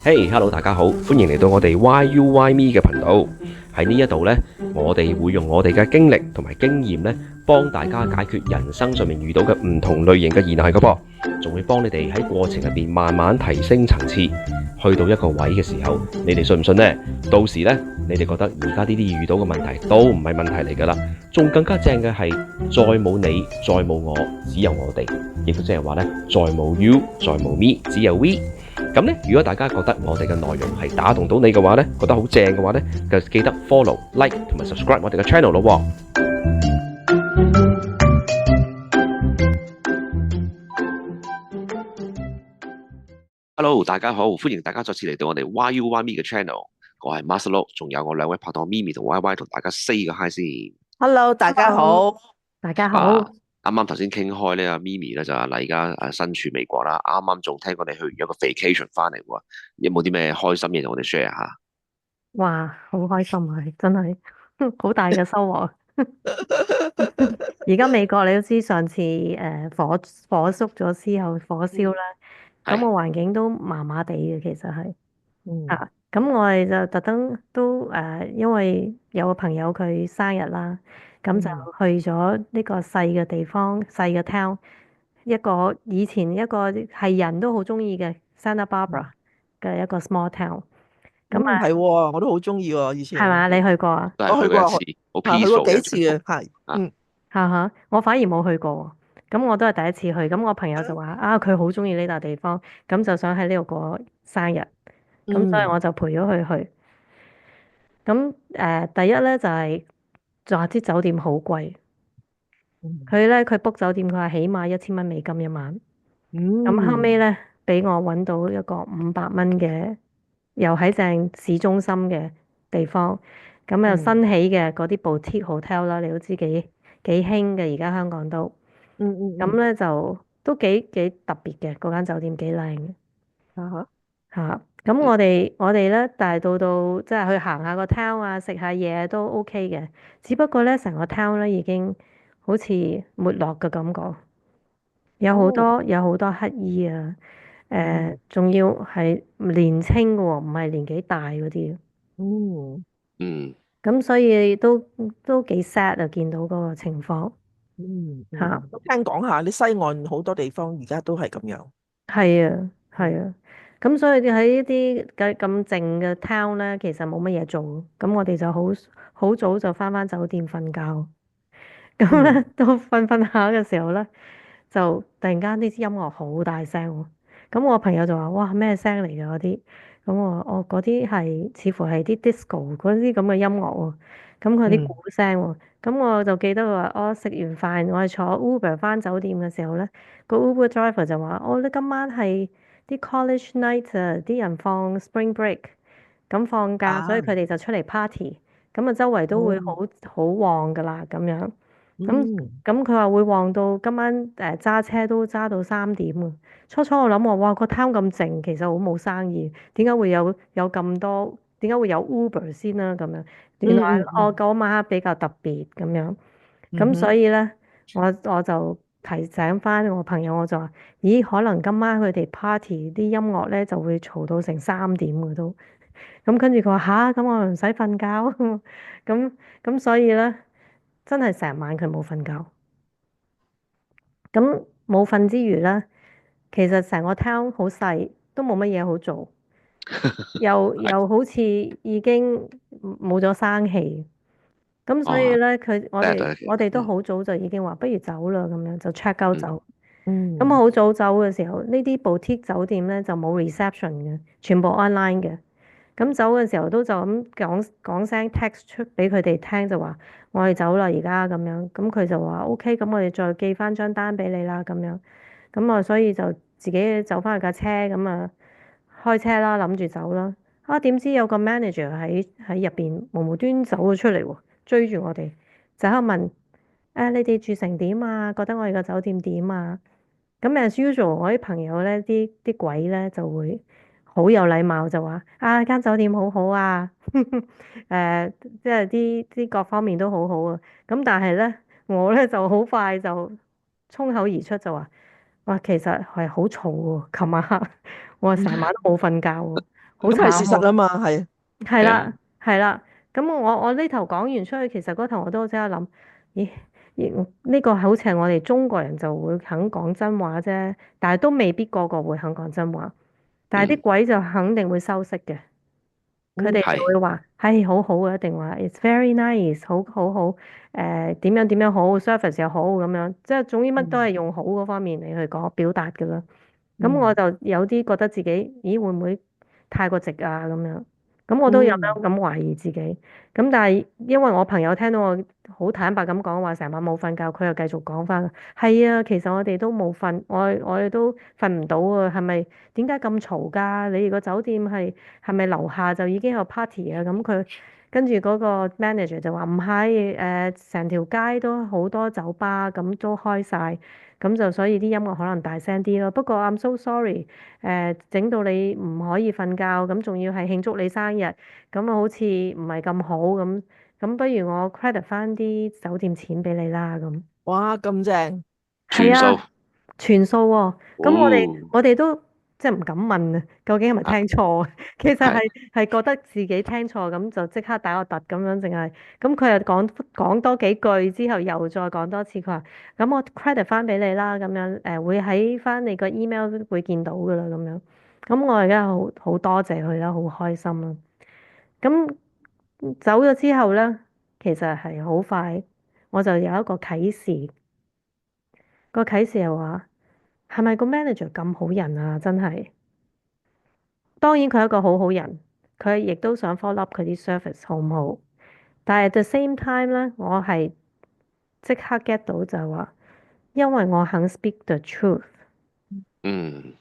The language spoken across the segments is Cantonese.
Hey, hello，大家好，歡迎嚟到我哋 Why You Why Me 嘅頻道。喺呢一度呢，我哋會用我哋嘅經歷同埋經驗呢，幫大家解決人生上面遇到嘅唔同類型嘅疑難嘅噃，仲會幫你哋喺過程入邊慢慢提升層次，去到一個位嘅時候，你哋信唔信呢？到時呢，你哋覺得而家呢啲遇到嘅問題都唔係問題嚟噶啦，仲更加正嘅係，再冇你，再冇我，只有我哋，亦都即係話呢，再冇 you，再冇 me，只有 we。咁咧，如果大家覺得我哋嘅內容係打動到你嘅話咧，覺得好正嘅話咧，就記得 follow、like 同埋 subscribe 我哋嘅 channel 咯喎。Hello，大家好，歡迎大家再次嚟到我哋 Why You Why Me 嘅 channel。我係 Marcelo，仲有我兩位拍檔咪咪同 Y Y 同大家 say 個 hi 先。Hello，大家 Hello，好。大家啊，好。啱啱頭先傾開咧，阿咪咪咧就話嗱，而家身處美國啦，啱啱仲聽過你去完一個 vacation 翻嚟喎，有冇啲咩開心嘢同我哋 share 下？哇，好開心啊，真係好大嘅收穫。而家美國你都知上次火燭咗之後火燒啦，咁個係，環境都麻麻地嘅，其實係嗯啊，咁我哋就特登都因為有個朋友佢生日啦，咁就嗯去咗呢個細嘅地方，細嘅 town，一個以前一個係人都好中意嘅 Santa Barbara 嗯嘅一個 small town，咁嗯，係喎，我都好中意喎，以前係嘛？你去過啊？都係我去過，去過一次，好 係去過 peaceful 嘅幾次一個地方。嘅，係啊，哈哈，我反而冇去過喎，咁我都係第一次去。咁我朋友就話啊，佢好中意呢笪地方，咁就想喺呢度過生日，咁所以嗯我就陪咗佢去。咁第一咧就係就話啲酒店好貴，嗯佢 book 酒店佢話起碼1000蚊美金一晚。咁後尾嗯咧俾我揾到一個500蚊嘅，又喺正市中心嘅地方，咁又嗯新起嘅嗰啲 boutique hotel 啦，你都知幾興嘅，而家香港都。嗯嗯咁嗯，咧就都幾特別嘅，嗰間酒店幾靚嘅啊哈，嚇。咁嗯我哋咧，但係到即係去行下個 town 啊，食下嘢都 OK 嘅。只不過咧，成個 town 咧已經好似沒落嘅感覺，哦，有好多乞兒啊，嗯仲要係年青嘅喎，唔係年紀大嗰啲。嗯嗯咁所以都幾 sad 啊，見到嗰個情況嚇。都聽講下，啲西岸好多地方而家都係咁樣。係啊，係嗯啊，咁所以你喺呢啲咁靜嘅 town 咧，其實冇乜嘢做，咁我哋就好早就返酒店瞓覺，咁嗯咧到瞓下嘅時候咧，就突然間啲音樂好大聲喎，咁我朋友就話：哇，咩聲嚟㗎嗰啲？咁我嗰啲係似乎係啲 disco 嗰啲咁嘅音樂喎，咁佢啲鼓嗯聲喎，咁我就記得佢話：我食完飯，我係坐 Uber 返酒店嘅時候咧。個 Uber driver 就話：你今晚係啲 college night 啊，啲人放 spring break，咁放假，所以啊，佢哋就出嚟 party，咁啊周圍都會哦，好旺噶啦，咁樣，咁嗯咁佢話會旺到今晚揸車都揸到3點啊！初我諗哇個 town 咁靜，其實好冇生意，點解會有咁多？點解會有 Uber 先啦？咁樣原來我嗯嗰晚黑比較特別咁樣。咁所嗯哼，以咧，我就提醒翻我朋友，我就話：咦，可能今晚佢哋 party 啲音樂咧就會嘈到成3點嘅都。咁跟住佢話吓，咁我唔使瞓覺。咁咁所以咧，真係成晚佢冇瞓覺。咁冇瞓之餘咧，其實成個 town 好細，都冇乜嘢好做，係，又好似已經冇咗生氣。咁所以哦，咧，我哋都嗯好早就已經話不如走啦，咁樣就 check out 嗯走。咁嗯好早走嘅時候，呢啲 boutique 酒店咧就冇 reception 嘅，全部 online 嘅。咁走嘅時候都就咁講聲 text 出俾佢哋聽，就話我哋走啦而家咁樣。咁佢就話 OK，咁我哋再寄翻張單俾你啦咁樣。咁啊，所以就自己走翻去架車咁啊，開車啦，諗住走啦。啊，點知有個 manager 喺入邊無無端走咗出嚟喎，追住我哋，就喺度問：你哋住成點啊？覺得我哋個酒店點啊？咁 as usual，我啲朋友咧，啲鬼咧就會好有禮貌，就話啊間酒店好好啊，即係啲各方面都好好啊。咁但係咧，我咧就好快就衝口而出就話：哇，其實係好嘈喎，琴晚黑我成晚都冇瞓覺喎，好咁係事慘喎。實啊嘛，係。係啊，係啦，係啦。咁我呢頭講完出去，其實嗰頭我都即刻諗，咦？呢個好似係我哋中國人就會肯講真話啫，但係都未必個個會肯講真話。但係啲嗯，鬼就肯定會修飾嘅，佢哋就係，會話係好好嘅，一定話 it's very nice，好好好，點樣點樣好，service 又好咁樣，即係總之乜都係嗯用好嗰方面嚟去講表達㗎啦。咁我嗯就有啲覺得自己，咦會唔會太過直啊咁樣？咁我都有嗯咁懷疑自己。咁但係因為我朋友聽到我好坦白咁講話，成晚冇瞓覺，佢又繼續講翻，係啊，其實我哋都冇瞓，我哋都瞓唔到啊，係咪點解咁嘈㗎？你哋個酒店係咪樓下就已經有 party 啊？咁佢跟住嗰個 manager 就話唔係，成條街都好多酒吧，咁都開晒。咁就所以啲音樂可能大聲啲咯。不過 I'm so sorry，整到你唔可以瞓覺，咁仲要係慶祝你生日，咁啊好似唔係咁好咁。咁不如我 credit 翻啲酒店錢俾你啦咁。哇，咁正。全數，係啊，全數喎。咁我哋哦，我哋都即係唔敢問啊，究竟係咪啊，聽錯啊？其實係係，係覺得自己聽錯，咁就即刻打個突咁樣，淨係咁佢又講多幾句之後，又再講多次，佢話咁我 credit 翻俾你啦，咁樣會喺翻你個 email 會見到噶啦，咁樣。咁我而家好多謝佢啦，好開心啦。咁走咗之後咧，其實係好快，我就有一個啟示。個啟示係話，係咪個 manager 咁好人啊？真係，當然佢係一個好好人，佢亦都想 follow up 佢啲 service 好唔好？但係 at the same time 咧，我係即刻 get 到就係話，因為我肯 speak the truth，嗯，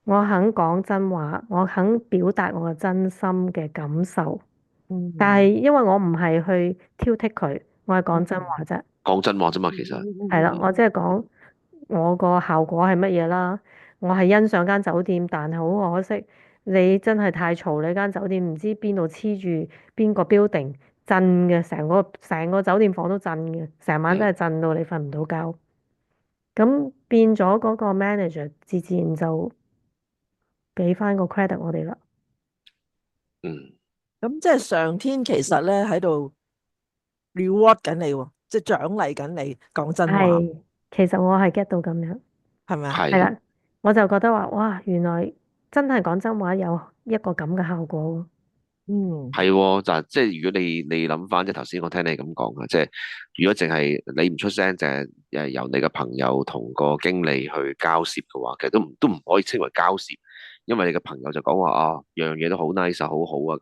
我肯講真話，我肯表達我嘅真心嘅感受。但係嗯因為我唔係去挑剔佢，我係講真嗯話啫。講真話啫嘛，其實，係啦，嗯，我即係講我個效果係乜嘢啦。我係欣賞間酒店，但係好可惜，你真係太嘈，你間酒店唔知邊度黐住邊個 building 震嘅，成個酒店房都震嘅，成晚真嗯係震到你瞓唔到覺。咁變咗嗰個 manager 自自然就俾翻個 credit 我哋啦。嗯，咁即係上天其實咧喺度 reward 緊你喎，即係獎勵緊你講真話，係，其實我係 get 到咁樣，係咪啊？係係。啦，我就覺得話哇，原來真係講真話有一個咁嘅效果喎。嗯係喎，就即係如果你諗翻，即係頭先我聽你咁講啊，即係如果淨係你唔出聲，淨係由你嘅朋友同個經理去交涉嘅話，其實都唔可以稱為交涉，因為你嘅朋友就講話啊，樣樣嘢都好 nice 啊，好好啊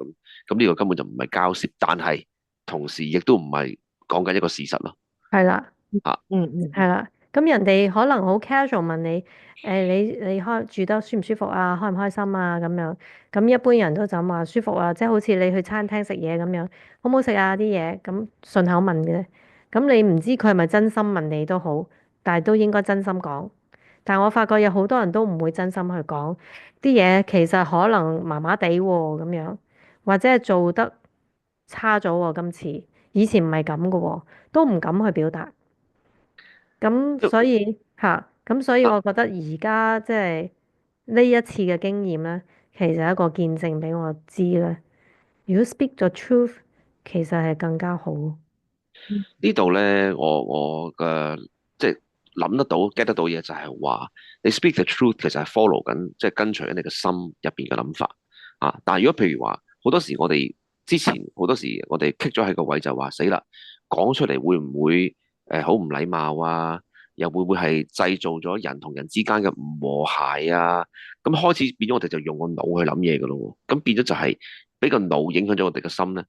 咁呢個根本就唔係交涉，但係同時亦都唔係講緊一個事實咯。係啦。啊，嗯。係啦，咁人哋可能好 casual 問你，你住得舒唔舒服啊，開唔開心啊咁樣，咁一般人都就咁話舒服啊，即係好似你去餐廳食嘢咁樣，好唔好食啊啲嘢，咁順口問嘅，咁你唔知佢係咪真心問你都好，但係都應該真心講。但我發覺有好多人都唔會真心去講啲嘢，其實可能麻麻地喎咁樣，或者係做得差咗喎今次，以前唔係咁嘅喎，都唔敢去表達。咁都所以嚇，咁所以啊我覺得而家即係呢一次嘅經驗咧，其實係一個見證俾我知咧。如果 speak the truth，其實係更加好。呢度咧，我嘅即係諗得到 get 得到嘢就係話，你 speak the truth 其實係 follow 緊，即係跟隨緊你嘅心入邊嘅諗法啊。但係如果譬如話，好多時我哋之前好多時我哋棘咗喺個位就話死啦，講出嚟會唔會好唔禮貌啊？又會唔會係製造咗人同人之間嘅唔和諧啊？咁開始變咗我哋就用個腦去諗嘢噶咯喎，咁變咗就係俾個腦影響咗我哋嘅心咧。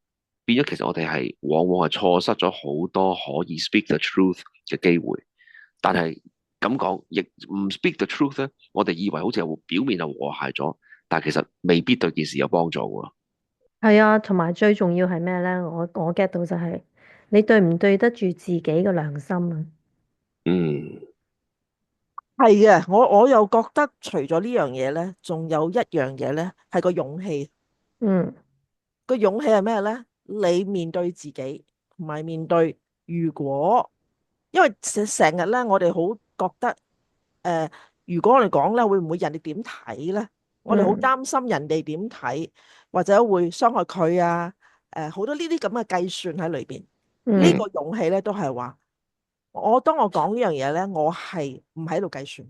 變咗，其實我哋係往往係錯失咗好多可以 speak the truth 嘅機會。但係咁講，亦唔 speak the truth 咧，我哋以為好似係表面就和諧咗，但係其實未必對件事有幫助喎。係啊，同埋最重要係咩咧？我 get 到就係你對唔對得住自己嘅良心啊？嗯，係嘅，我又覺得除咗呢樣嘢咧，仲有一樣嘢咧，係個勇氣。嗯個勇氣係咩咧？你面對自己，同埋面對如果，因為成日咧，我哋好覺得誒、如果我哋講咧，會唔會人哋點睇咧？我哋好嗯擔心人哋點睇，或者會傷害佢啊。好多呢啲咁嘅計算喺裏邊。呢嗯個勇氣咧，都係話當我講呢樣嘢咧，我係唔喺度計算，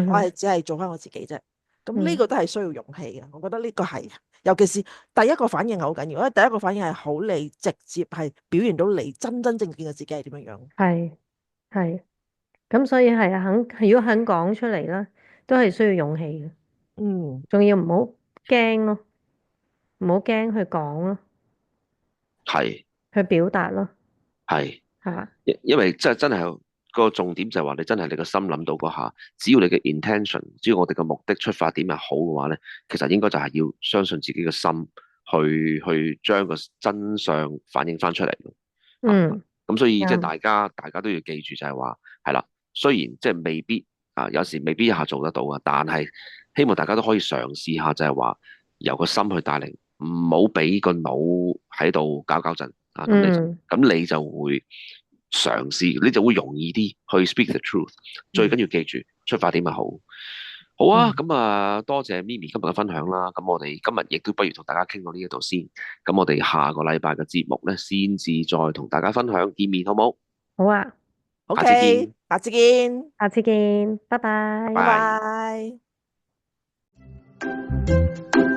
我係嗯只係做翻我自己啫。咁呢嗯個都係需要勇氣嘅。我覺得呢個係，尤其是第一個反應係好緊要，因為第一個反應係好你直接係表現到你真真正正嘅自己係點樣樣。係係，咁所以係啊，如果肯講出嚟啦，都係需要勇氣嘅，嗯仲要唔好驚咯，唔好驚去講咯，係去表達咯，係。嚇，因為真係個重點就係話你真係你個心諗到嗰下，只要你嘅 intention，只要我哋嘅目的出發點係好嘅話咧，其實應該就係要相信自己嘅心去將個真相反映翻出嚟咯。啊，嗯咁所以即係啱，大家都要記住就係話係啦，雖然即係未必有時未必一下做得到啊，但係希望大家都可以嘗試下就係話由個心去帶領，唔好俾個腦喺度搞搞震啊，嗯咁你就會嘗試，你就會容易啲去 speak the truth。最緊嗯要記住出發點係好。好啊，嗯，咁啊，多謝咪咪今日嘅分享啦。咁我哋今日亦都不如同大家傾到呢一度先。咁我哋下個禮拜嘅節目咧，先至再同大家分享見面，好冇？好啊，下次見， OK，下次見，下次見，拜拜拜。拜拜。拜。